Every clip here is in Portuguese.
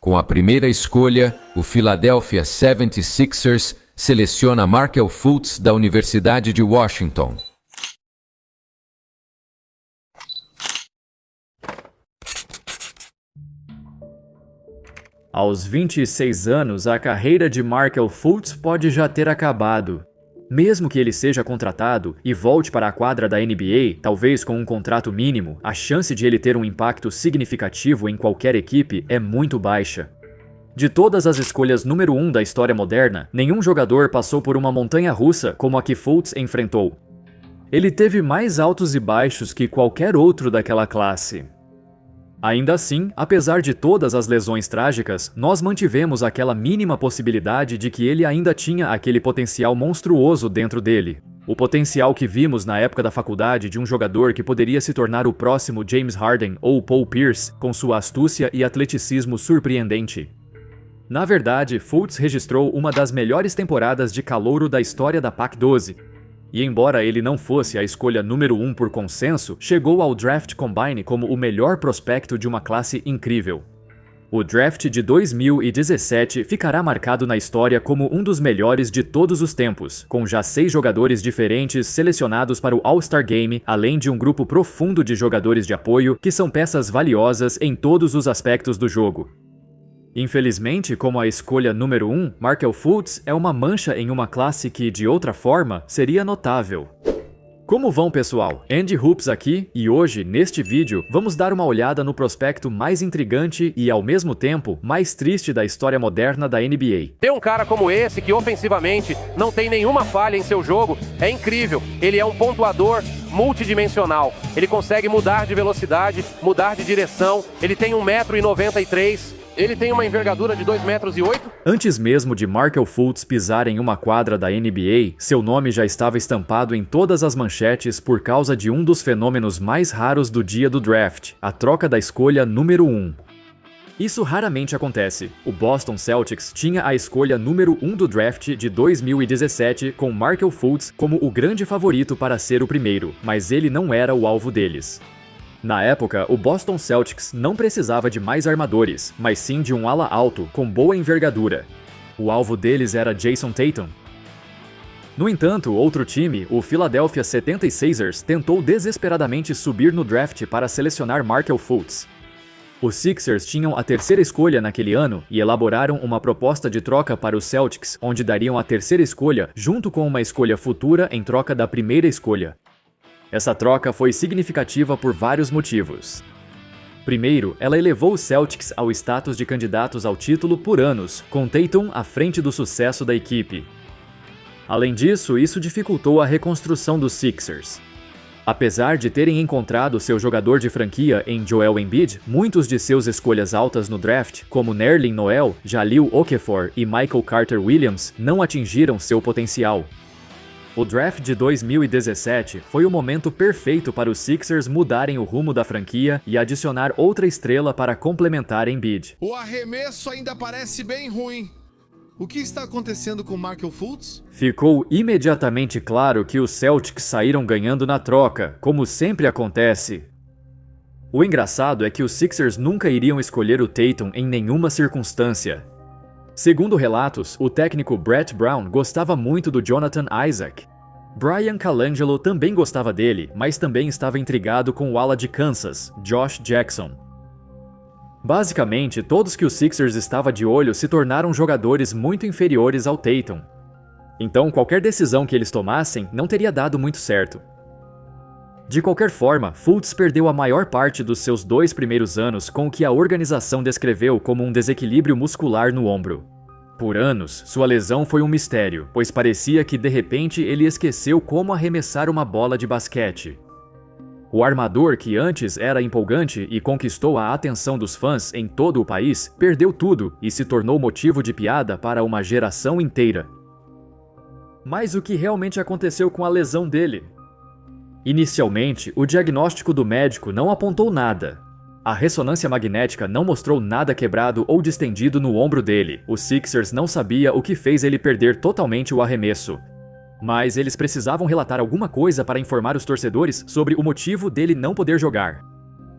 Com a primeira escolha, o Philadelphia 76ers seleciona Markelle Fultz da Universidade de Washington. Aos 26 anos, a carreira de Markelle Fultz pode já ter acabado. Mesmo que ele seja contratado e volte para a quadra da NBA, talvez com um contrato mínimo, a chance de ele ter um impacto significativo em qualquer equipe é muito baixa. De todas as escolhas número 1 da história moderna, nenhum jogador passou por uma montanha-russa como a que Fultz enfrentou. Ele teve mais altos e baixos que qualquer outro daquela classe. Ainda assim, apesar de todas as lesões trágicas, nós mantivemos aquela mínima possibilidade de que ele ainda tinha aquele potencial monstruoso dentro dele. O potencial que vimos na época da faculdade de um jogador que poderia se tornar o próximo James Harden ou Paul Pierce, com sua astúcia e atleticismo surpreendente. Na verdade, Fultz registrou uma das melhores temporadas de calouro da história da Pac-12. E embora ele não fosse a escolha número 1 por consenso, chegou ao Draft Combine como o melhor prospecto de uma classe incrível. O draft de 2017 ficará marcado na história como um dos melhores de todos os tempos, com já 6 jogadores diferentes selecionados para o All-Star Game, além de um grupo profundo de jogadores de apoio que são peças valiosas em todos os aspectos do jogo. Infelizmente, como a escolha número 1, Markelle Fultz é uma mancha em uma classe que, de outra forma, seria notável. Como vão, pessoal? Andy Hoops aqui, e hoje, neste vídeo, vamos dar uma olhada no prospecto mais intrigante e, ao mesmo tempo, mais triste da história moderna da NBA. Ter um cara como esse, que ofensivamente não tem nenhuma falha em seu jogo, é incrível. Ele é um pontuador multidimensional. Ele consegue mudar de velocidade, mudar de direção, ele tem 1,93 m. Ele tem uma envergadura de 2,08 m. Antes mesmo de Markelle Fultz pisar em uma quadra da NBA, seu nome já estava estampado em todas as manchetes por causa de um dos fenômenos mais raros do dia do draft, a troca da escolha número 1. Isso raramente acontece. O Boston Celtics tinha a escolha número 1 do draft de 2017 com Markelle Fultz como o grande favorito para ser o primeiro, mas ele não era o alvo deles. Na época, o Boston Celtics não precisava de mais armadores, mas sim de um ala alto, com boa envergadura. O alvo deles era Jayson Tatum. No entanto, outro time, o Philadelphia 76ers, tentou desesperadamente subir no draft para selecionar Markelle Fultz. Os Sixers tinham a terceira escolha naquele ano e elaboraram uma proposta de troca para os Celtics, onde dariam a terceira escolha junto com uma escolha futura em troca da primeira escolha. Essa troca foi significativa por vários motivos. Primeiro, ela elevou os Celtics ao status de candidatos ao título por anos, com Tatum à frente do sucesso da equipe. Além disso, isso dificultou a reconstrução dos Sixers. Apesar de terem encontrado seu jogador de franquia em Joel Embiid, muitos de seus escolhas altas no draft, como Nerlens Noel, Jahlil Okafor e Michael Carter-Williams, não atingiram seu potencial. O draft de 2017 foi o momento perfeito para os Sixers mudarem o rumo da franquia e adicionar outra estrela para complementar Embiid. O arremesso ainda parece bem ruim. O que está acontecendo com Markelle Fultz? Ficou imediatamente claro que os Celtics saíram ganhando na troca, como sempre acontece. O engraçado é que os Sixers nunca iriam escolher o Tatum em nenhuma circunstância. Segundo relatos, o técnico Brett Brown gostava muito do Jonathan Isaac. Brian Colangelo também gostava dele, mas também estava intrigado com o ala de Kansas, Josh Jackson. Basicamente, todos que os Sixers estava de olho se tornaram jogadores muito inferiores ao Tatum. Então, qualquer decisão que eles tomassem não teria dado muito certo. De qualquer forma, Fultz perdeu a maior parte dos seus 2 primeiros anos com o que a organização descreveu como um desequilíbrio muscular no ombro. Por anos, sua lesão foi um mistério, pois parecia que de repente ele esqueceu como arremessar uma bola de basquete. O armador, que antes era empolgante e conquistou a atenção dos fãs em todo o país, perdeu tudo e se tornou motivo de piada para uma geração inteira. Mas o que realmente aconteceu com a lesão dele? Inicialmente, o diagnóstico do médico não apontou nada. A ressonância magnética não mostrou nada quebrado ou distendido no ombro dele. Os Sixers não sabia o que fez ele perder totalmente o arremesso. Mas eles precisavam relatar alguma coisa para informar os torcedores sobre o motivo dele não poder jogar.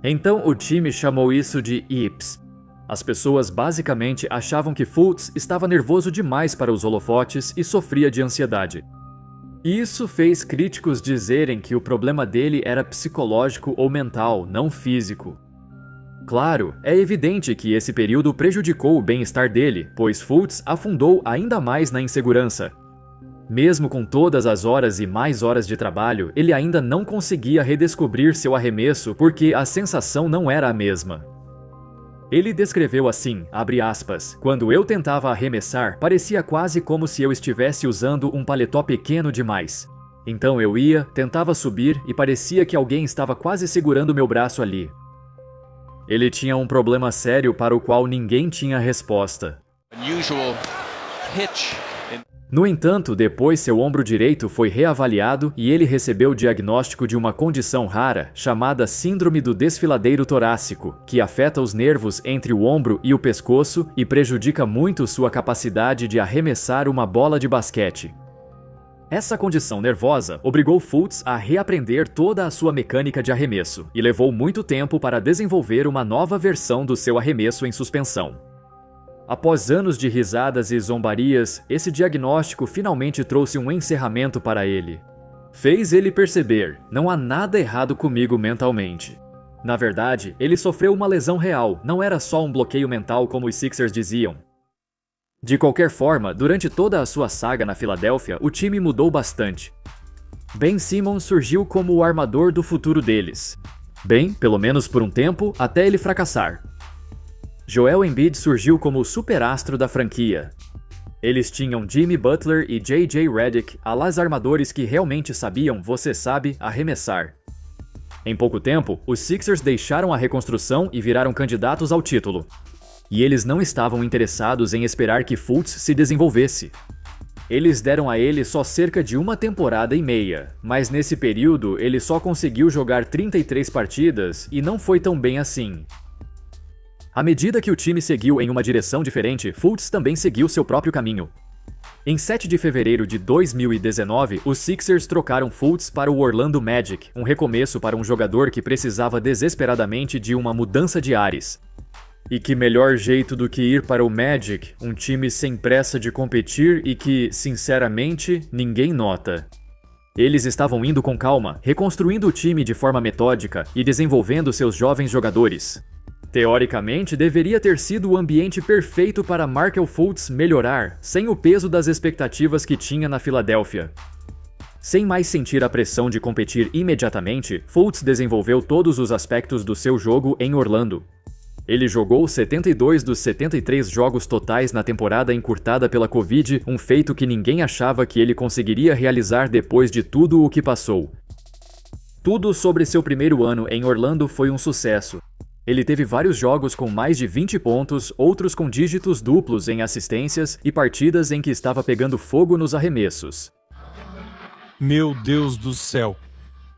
Então o time chamou isso de IPS. As pessoas basicamente achavam que Fultz estava nervoso demais para os holofotes e sofria de ansiedade. Isso fez críticos dizerem que o problema dele era psicológico ou mental, não físico. Claro, é evidente que esse período prejudicou o bem-estar dele, pois Fultz afundou ainda mais na insegurança. Mesmo com todas as horas e mais horas de trabalho, ele ainda não conseguia redescobrir seu arremesso porque a sensação não era a mesma. Ele descreveu assim, abre aspas, quando eu tentava arremessar, parecia quase como se eu estivesse usando um paletó pequeno demais. Então eu ia, tentava subir e parecia que alguém estava quase segurando meu braço ali. Ele tinha um problema sério para o qual ninguém tinha resposta. No entanto, depois seu ombro direito foi reavaliado e ele recebeu o diagnóstico de uma condição rara chamada Síndrome do Desfiladeiro Torácico, que afeta os nervos entre o ombro e o pescoço e prejudica muito sua capacidade de arremessar uma bola de basquete. Essa condição nervosa obrigou Fultz a reaprender toda a sua mecânica de arremesso e levou muito tempo para desenvolver uma nova versão do seu arremesso em suspensão. Após anos de risadas e zombarias, esse diagnóstico finalmente trouxe um encerramento para ele. Fez ele perceber, não há nada errado comigo mentalmente. Na verdade, ele sofreu uma lesão real, não era só um bloqueio mental como os Sixers diziam. De qualquer forma, durante toda a sua saga na Filadélfia, o time mudou bastante. Ben Simmons surgiu como o armador do futuro deles. Bem, pelo menos por um tempo, até ele fracassar. Joel Embiid surgiu como o superastro da franquia. Eles tinham Jimmy Butler e J.J. Redick, alas armadores que realmente sabiam, você sabe, arremessar. Em pouco tempo, os Sixers deixaram a reconstrução e viraram candidatos ao título. E eles não estavam interessados em esperar que Fultz se desenvolvesse. Eles deram a ele só cerca de uma temporada e meia, mas nesse período ele só conseguiu jogar 33 partidas e não foi tão bem assim. À medida que o time seguiu em uma direção diferente, Fultz também seguiu seu próprio caminho. Em 7 de fevereiro de 2019, os Sixers trocaram Fultz para o Orlando Magic, um recomeço para um jogador que precisava desesperadamente de uma mudança de ares. E que melhor jeito do que ir para o Magic, um time sem pressa de competir e que, sinceramente, ninguém nota. Eles estavam indo com calma, reconstruindo o time de forma metódica e desenvolvendo seus jovens jogadores. Teoricamente, deveria ter sido o ambiente perfeito para Markelle Fultz melhorar, sem o peso das expectativas que tinha na Filadélfia. Sem mais sentir a pressão de competir imediatamente, Fultz desenvolveu todos os aspectos do seu jogo em Orlando. Ele jogou 72 dos 73 jogos totais na temporada encurtada pela Covid, um feito que ninguém achava que ele conseguiria realizar depois de tudo o que passou. Tudo sobre seu primeiro ano em Orlando foi um sucesso. Ele teve vários jogos com mais de 20 pontos, outros com dígitos duplos em assistências e partidas em que estava pegando fogo nos arremessos. Meu Deus do céu!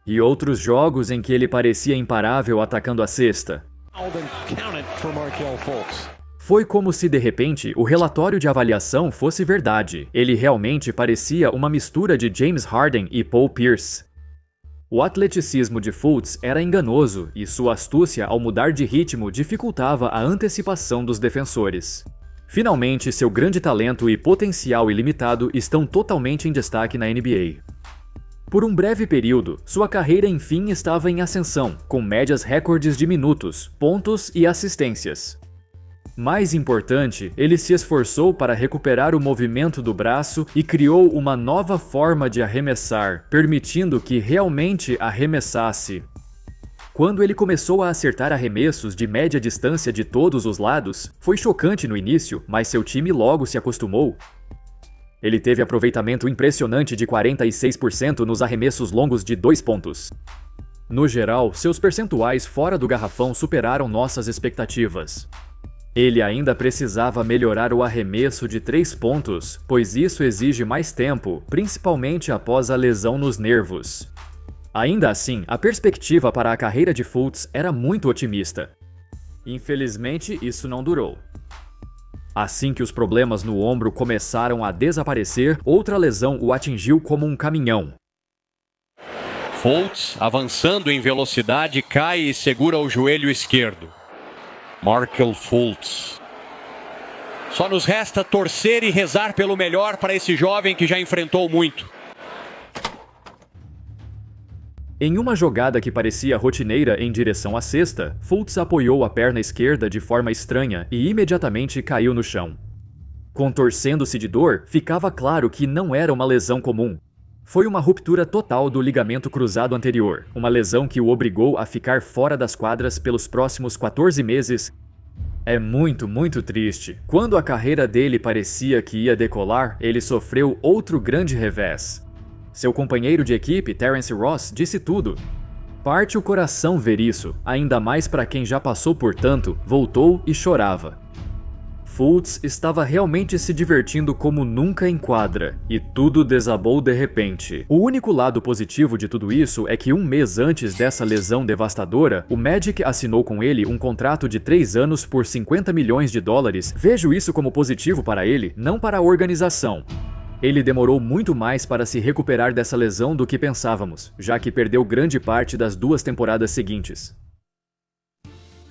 E outros jogos em que ele parecia imparável atacando a cesta. Foi como se de repente o relatório de avaliação fosse verdade. Ele realmente parecia uma mistura de James Harden e Paul Pierce. O atleticismo de Fultz era enganoso e sua astúcia ao mudar de ritmo dificultava a antecipação dos defensores. Finalmente, seu grande talento e potencial ilimitado estão totalmente em destaque na NBA. Por um breve período, sua carreira enfim estava em ascensão, com médias recordes de minutos, pontos e assistências. Mais importante, ele se esforçou para recuperar o movimento do braço e criou uma nova forma de arremessar, permitindo que realmente arremessasse. Quando ele começou a acertar arremessos de média distância de todos os lados, foi chocante no início, mas seu time logo se acostumou. Ele teve aproveitamento impressionante de 46% nos arremessos longos de 2 pontos. No geral, seus percentuais fora do garrafão superaram nossas expectativas. Ele ainda precisava melhorar o arremesso de 3 pontos, pois isso exige mais tempo, principalmente após a lesão nos nervos. Ainda assim, a perspectiva para a carreira de Fultz era muito otimista. Infelizmente, isso não durou. Assim que os problemas no ombro começaram a desaparecer, outra lesão o atingiu como um caminhão. Fultz, avançando em velocidade, cai e segura o joelho esquerdo. Markel Fultz. Só nos resta torcer e rezar pelo melhor para esse jovem que já enfrentou muito. Em uma jogada que parecia rotineira em direção à cesta, Fultz apoiou a perna esquerda de forma estranha e imediatamente caiu no chão. Contorcendo-se de dor, ficava claro que não era uma lesão comum. Foi uma ruptura total do ligamento cruzado anterior, uma lesão que o obrigou a ficar fora das quadras pelos próximos 14 meses. É muito triste. Quando a carreira dele parecia que ia decolar, ele sofreu outro grande revés. Seu companheiro de equipe, Terence Ross, disse tudo. Parte o coração ver isso, ainda mais para quem já passou por tanto, voltou e chorava. Fultz estava realmente se divertindo como nunca em quadra, e tudo desabou de repente. O único lado positivo de tudo isso é que um mês antes dessa lesão devastadora, o Magic assinou com ele um contrato de 3 anos por $50 milhões. Vejo isso como positivo para ele, não para a organização. Ele demorou muito mais para se recuperar dessa lesão do que pensávamos, já que perdeu grande parte das 2 temporadas seguintes.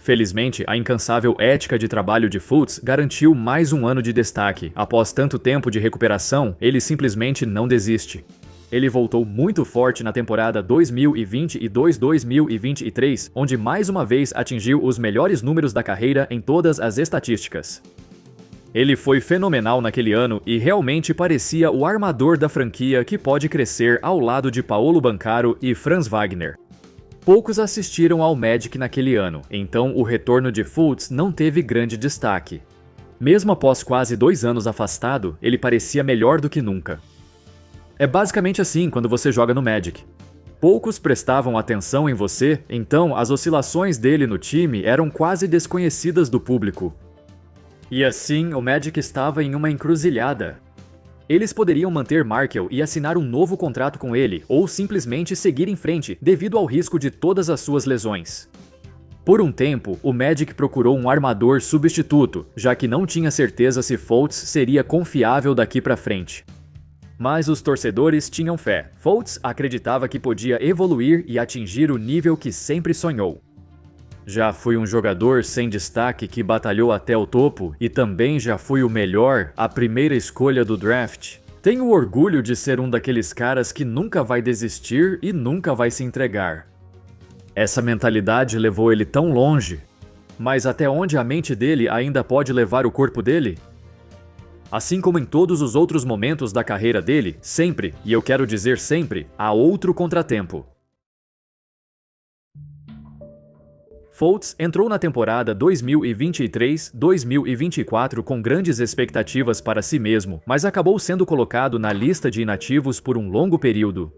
Felizmente, a incansável ética de trabalho de Fultz garantiu mais um ano de destaque. Após tanto tempo de recuperação, ele simplesmente não desiste. Ele voltou muito forte na temporada 2022-2023, onde mais uma vez atingiu os melhores números da carreira em todas as estatísticas. Ele foi fenomenal naquele ano e realmente parecia o armador da franquia que pode crescer ao lado de Paolo Banchero e Franz Wagner. Poucos assistiram ao Magic naquele ano, então o retorno de Fultz não teve grande destaque. Mesmo após quase 2 anos afastado, ele parecia melhor do que nunca. É basicamente assim quando você joga no Magic. Poucos prestavam atenção em você, então as oscilações dele no time eram quase desconhecidas do público. E assim, o Magic estava em uma encruzilhada. Eles poderiam manter Markel e assinar um novo contrato com ele, ou simplesmente seguir em frente, devido ao risco de todas as suas lesões. Por um tempo, o Magic procurou um armador substituto, já que não tinha certeza se Fultz seria confiável daqui pra frente. Mas os torcedores tinham fé. Fultz acreditava que podia evoluir e atingir o nível que sempre sonhou. Já fui um jogador sem destaque que batalhou até o topo e também já fui o melhor, a primeira escolha do draft. Tenho orgulho de ser um daqueles caras que nunca vai desistir e nunca vai se entregar. Essa mentalidade levou ele tão longe, mas até onde a mente dele ainda pode levar o corpo dele? Assim como em todos os outros momentos da carreira dele, sempre, e eu quero dizer sempre, há outro contratempo. Fultz entrou na temporada 2023-2024 com grandes expectativas para si mesmo, mas acabou sendo colocado na lista de inativos por um longo período.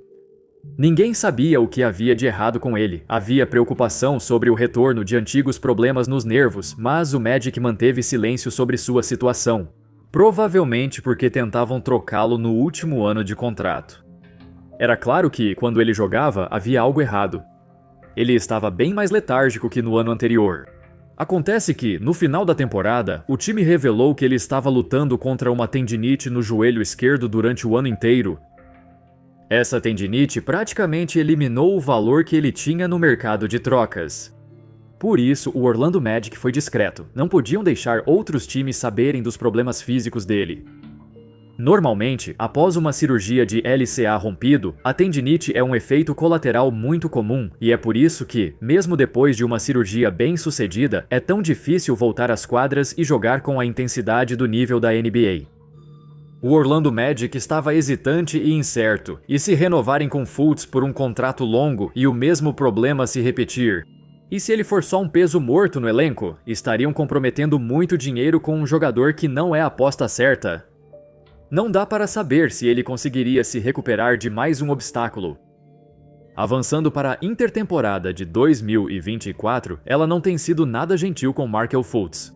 Ninguém sabia o que havia de errado com ele. Havia preocupação sobre o retorno de antigos problemas nos nervos, mas o Magic manteve silêncio sobre sua situação. Provavelmente porque tentavam trocá-lo no último ano de contrato. Era claro que, quando ele jogava, havia algo errado. Ele estava bem mais letárgico que no ano anterior. Acontece que, no final da temporada, o time revelou que ele estava lutando contra uma tendinite no joelho esquerdo durante o ano inteiro. Essa tendinite praticamente eliminou o valor que ele tinha no mercado de trocas. Por isso, o Orlando Magic foi discreto. Não podiam deixar outros times saberem dos problemas físicos dele. Normalmente, após uma cirurgia de LCA rompido, a tendinite é um efeito colateral muito comum e é por isso que, mesmo depois de uma cirurgia bem-sucedida, é tão difícil voltar às quadras e jogar com a intensidade do nível da NBA. O Orlando Magic estava hesitante e incerto, e se renovarem com Fultz por um contrato longo e o mesmo problema se repetir? E se ele for só um peso morto no elenco, estariam comprometendo muito dinheiro com um jogador que não é a aposta certa. Não dá para saber se ele conseguiria se recuperar de mais um obstáculo. Avançando para a intertemporada de 2024, ela não tem sido nada gentil com Markel Fultz.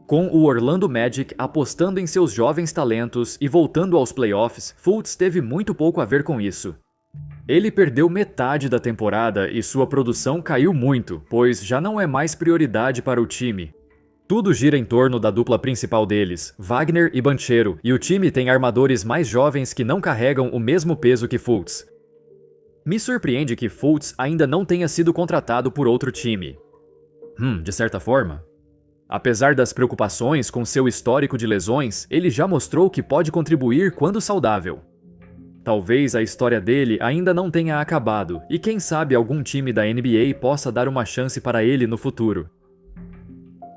Com o Orlando Magic apostando em seus jovens talentos e voltando aos playoffs, Fultz teve muito pouco a ver com isso. Ele perdeu metade da temporada e sua produção caiu muito, pois já não é mais prioridade para o time. Tudo gira em torno da dupla principal deles, Wagner e Banchero, e o time tem armadores mais jovens que não carregam o mesmo peso que Fultz. Me surpreende que Fultz ainda não tenha sido contratado por outro time. De certa forma. Apesar das preocupações com seu histórico de lesões, ele já mostrou que pode contribuir quando saudável. Talvez a história dele ainda não tenha acabado, e quem sabe algum time da NBA possa dar uma chance para ele no futuro.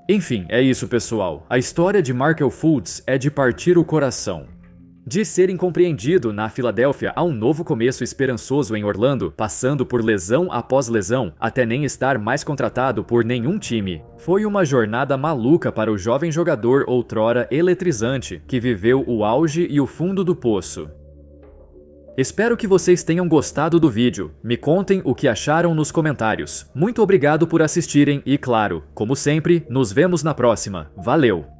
Enfim, é isso, pessoal. A história de Markelle Fultz é de partir o coração. De ser incompreendido na Filadélfia a um novo começo esperançoso em Orlando, passando por lesão após lesão, até nem estar mais contratado por nenhum time. Foi uma jornada maluca para o jovem jogador outrora eletrizante, que viveu o auge e o fundo do poço. Espero que vocês tenham gostado do vídeo. Me contem o que acharam nos comentários. Muito obrigado por assistirem e, claro, como sempre, nos vemos na próxima. Valeu!